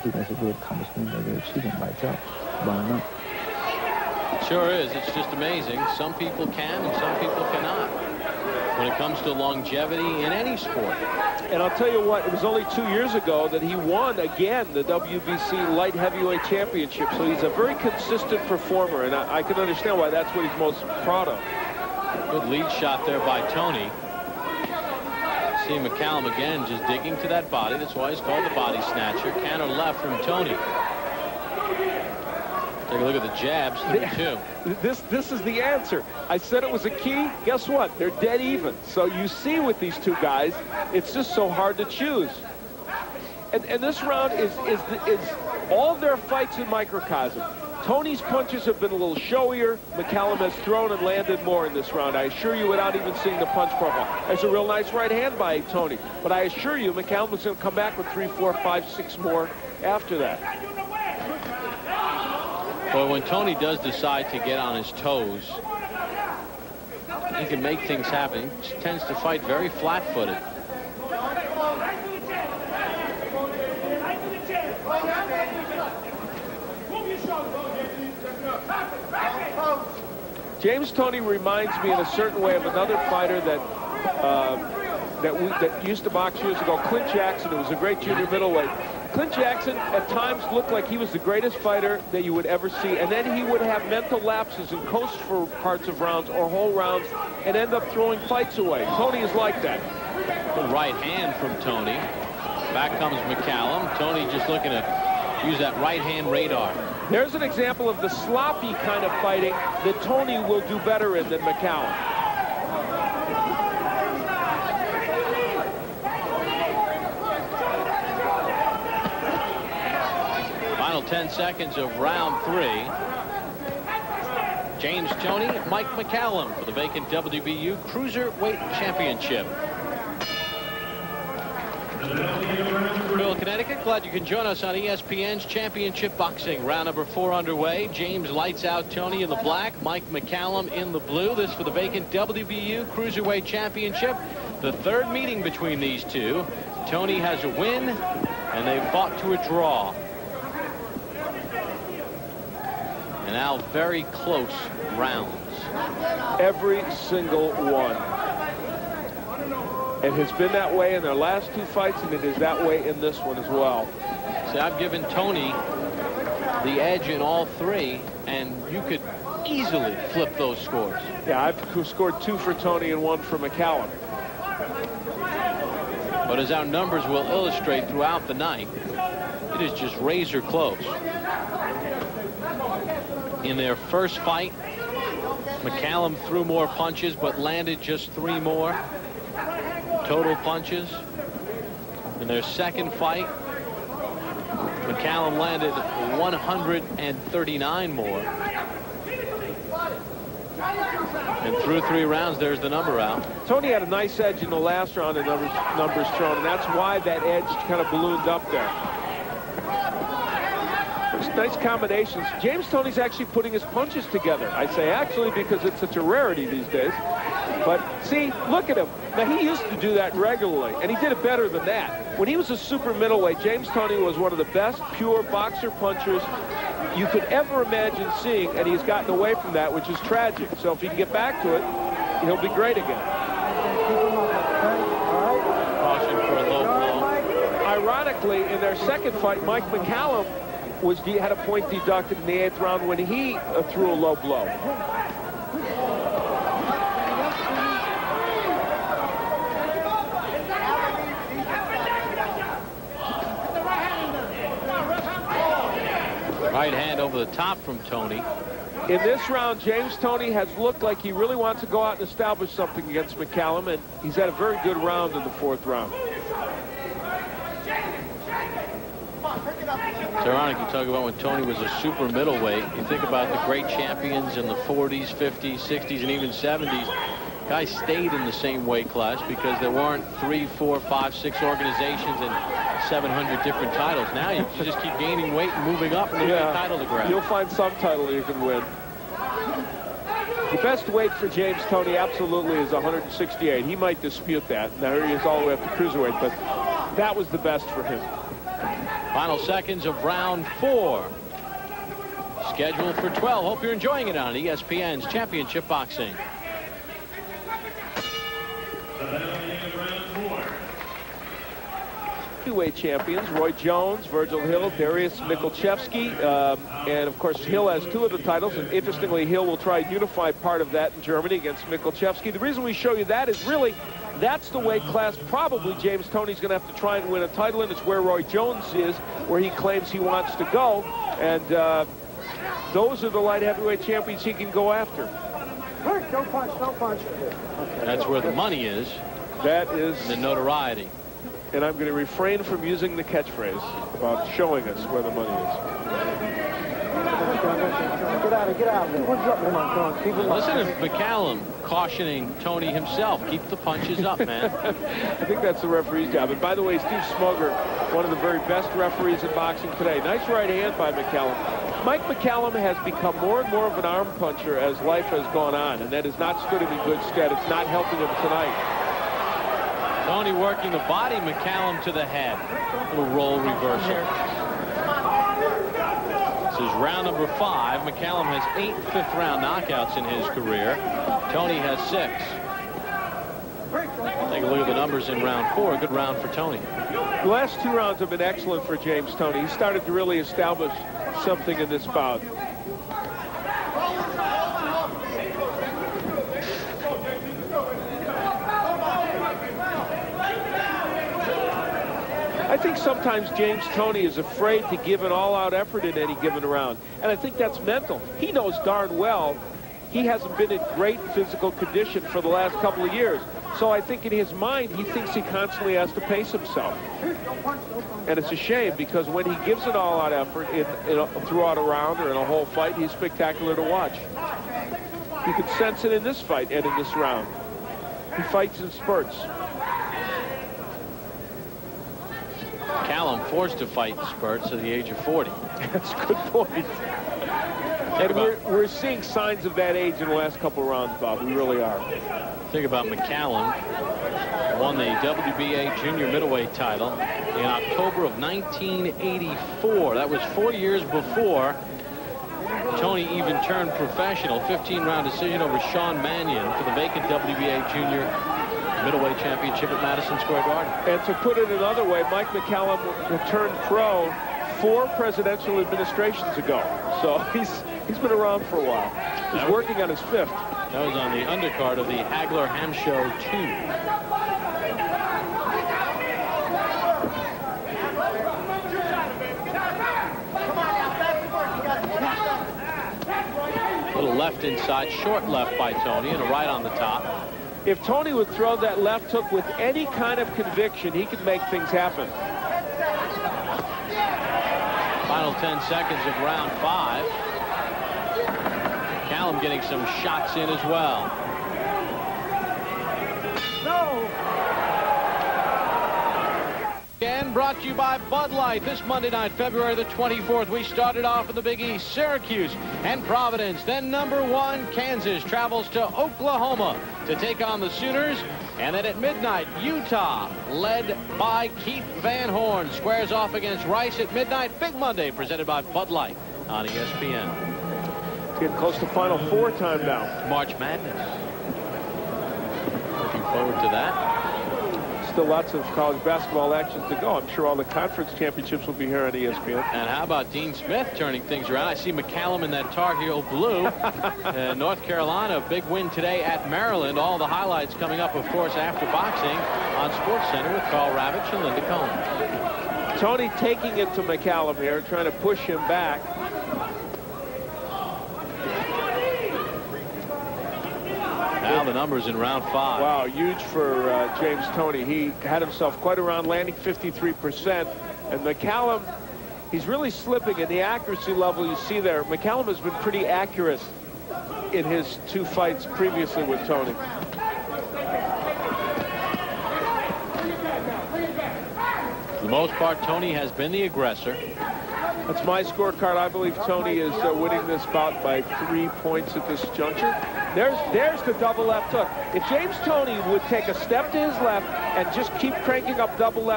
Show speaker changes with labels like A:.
A: 这个是对看不出的这个区点摆叫完了。
B: Sure is. It's just amazing. Some people can and some people cannot when it comes to longevity in any sport.
C: And I'll tell you what, it was only 2 years ago that he won again the WBC light heavyweight championship. So he's a very consistent performer, and I can understand why that's what he's most proud of.
B: Good lead shot there by Toney. See McCallum again just digging to that body. That's why he's called the body snatcher. Counter left from Toney. Take a look at the jabs, 3-2.
C: This is the answer. I said it was a key. Guess what? They're dead even. So you see with these two guys, it's just so hard to choose. And this round is all their fights in microcosm. Toney's punches have been a little showier. McCallum has thrown and landed more in this round. I assure you, without even seeing the punch profile. There's a real nice right hand by Toney. But I assure you, McCallum is going to come back with 3, 4, 5, 6 more after that.
B: Boy, when Toney does decide to get on his toes, he can make things happen. He tends to fight very flat-footed.
C: James Toney reminds me in a certain way of another fighter that used to box years ago, Clint Jackson, who was a great junior middleweight. Clint Jackson at times looked like he was the greatest fighter that you would ever see, and then he would have mental lapses and coast for parts of rounds or whole rounds and end up throwing fights away. Toney is like that.
B: Good right hand from Toney. Back comes McCallum. Toney just looking to use that right hand radar.
C: There's an example of the sloppy kind of fighting that Toney will do better in than McCallum.
B: Final 10 seconds of round 3. James Toney, Mike McCallum for the vacant WBU Cruiserweight Championship. Connecticut, glad you can join us on ESPN's Championship Boxing. Round number 4 underway. James lights out Toney in the black, Mike McCallum in the blue. This for the vacant WBU Cruiserweight Championship. The third meeting between these two. Toney has a win, and they've fought to a draw. And now very close rounds.
C: Every single one. It has been that way in their last 2 fights, and it is that way in this one as well.
B: See, I've given Toney the edge in all 3, and you could easily flip those scores.
C: Yeah, I've scored 2 for Toney and 1 for McCallum.
B: But as our numbers will illustrate throughout the night, it is just razor close. In their first fight, McCallum threw more punches but landed just 3 more total punches. In their second fight, McCallum landed 139 more. And through 3 rounds, there's the number out.
C: Toney had a nice edge in the last round in numbers thrown, and that's why that edge kind of ballooned up there. Nice combinations. James Toney's actually putting his punches together. I say actually because it's such a rarity these days. But see, look at him. Now, he used to do that regularly, and he did it better than that. When he was a super middleweight, James Toney was one of the best pure boxer punchers you could ever imagine seeing, and he's gotten away from that, which is tragic. So if he can get back to it, he'll be great again.
B: Caution for a low blow.
C: Ironically, in their second fight, Mike McCallum had a point deducted in the 8th round when he threw a low blow.
B: Right hand over the top from Toney.
C: In this round, James Toney has looked like he really wants to go out and establish something against McCallum, and he's had a very good round in the 4th round.
B: It's ironic you talk about when Toney was a super middleweight. You think about the great champions in the 40s, 50s, 60s, and even 70s. Guys stayed in the same weight class because there weren't 3, 4, 5, 6 organizations and 700 different titles. Now you just keep gaining weight and moving up, and there's a title to grab.
C: You'll find some title you can win. The best weight for James Toney absolutely is 168. He might dispute that. Now he is all the way up to cruiserweight, but that was the best for him.
B: Final seconds of round 4. Scheduled for 12. Hope you're enjoying it on ESPN's Championship Boxing.
C: Heavyweight champions, Roy Jones, Virgil Hill, Darius Michalczewski, and of course Hill has 2 of the titles, and interestingly Hill will try to unify part of that in Germany against Michalczewski. The reason we show you that is really that's the weight class probably James Toney's going to have to try and win a title in. It's where Roy Jones is, where he claims he wants to go, and those are the light heavyweight champions he can go after.
D: Don't punch, don't punch.
B: That's where the money is.
C: That is
B: the notoriety.
C: And I'm going to refrain from using the catchphrase about showing us where the money is.
D: Get out of there. What's up, come on.
B: Listen to McCallum cautioning Toney himself. Keep the punches up, man.
C: I think that's the referee's job. And by the way, Steve Smoger, one of the very best referees in boxing today. Nice right hand by McCallum. Mike McCallum has become more and more of an arm puncher as life has gone on, and that has not stood him in good stead. It's not helping him tonight.
B: Toney working the body, McCallum to the head. Little roll reversal. This is round number 5. McCallum has 8 fifth-round knockouts in his career. Toney has 6. Take a look at the numbers in round 4. A good round for Toney.
C: The last 2 rounds have been excellent for James Toney. He started to really establish something in this bout. I think sometimes James Toney is afraid to give an all-out effort in any given round, and I think that's mental. He knows darn well he hasn't been in great physical condition for the last couple of years, so I think in his mind he thinks he constantly has to pace himself. And it's a shame, because when he gives an all-out effort throughout a round or in a whole fight, he's spectacular to watch. You can sense it in this fight and in this round. He fights in spurts.
B: McCallum forced to fight in spurts at the age of 40.
C: That's a good point. And we're seeing signs of that age in the last couple of rounds, Bob. We really are.
B: Think about McCallum. Won the WBA junior middleweight title in October of 1984. That was 4 years before Toney even turned professional. 15-round decision over Sean Mannion for the vacant WBA junior middleweight championship at Madison Square Garden.
C: And to put it another way, Mike McCallum turned pro 4 presidential administrations ago. So he's been around for a while. He's working on his 5th.
B: That was on the undercard of the Hagler-Ham Show 2. Little left inside, short left by Toney, and a right on the top.
C: If Toney would throw that left hook with any kind of conviction, he could make things happen.
B: Final 10 seconds of round 5. McCallum getting some shots in as well.
D: No!
B: Again, brought to you by Bud Light. This Monday night, February the 24th, we started off in the Big East. Syracuse and Providence. Then number 1, Kansas, travels to Oklahoma to take on the Sooners. And then at midnight, Utah, led by Keith Van Horn, squares off against Rice at midnight. Big Monday, presented by Bud Light on ESPN.
C: It's getting close to Final Four time now.
B: March Madness. Looking forward to that.
C: Still lots of college basketball actions to go. I'm sure all the conference championships will be here on ESPN.
B: And how about Dean Smith turning things around? I see McCallum in that Tar Heel blue. North Carolina, a big win today at Maryland. All the highlights coming up, of course, after boxing on SportsCenter with Carl Ravitch and Linda Cohn.
C: Toney taking it to McCallum here, trying to push him back.
B: Now the numbers in round 5.
C: Wow, huge for James Toney. He had himself quite a round, landing 53%. And McCallum, he's really slipping in the accuracy level you see there. McCallum has been pretty accurate in his 2 fights previously with Toney.
B: For the most part, Toney has been the aggressor.
C: That's my scorecard. I believe Toney is winning this bout by 3 points at this juncture. There's the double left hook. If James Toney would take a step to his left and just keep cranking up double left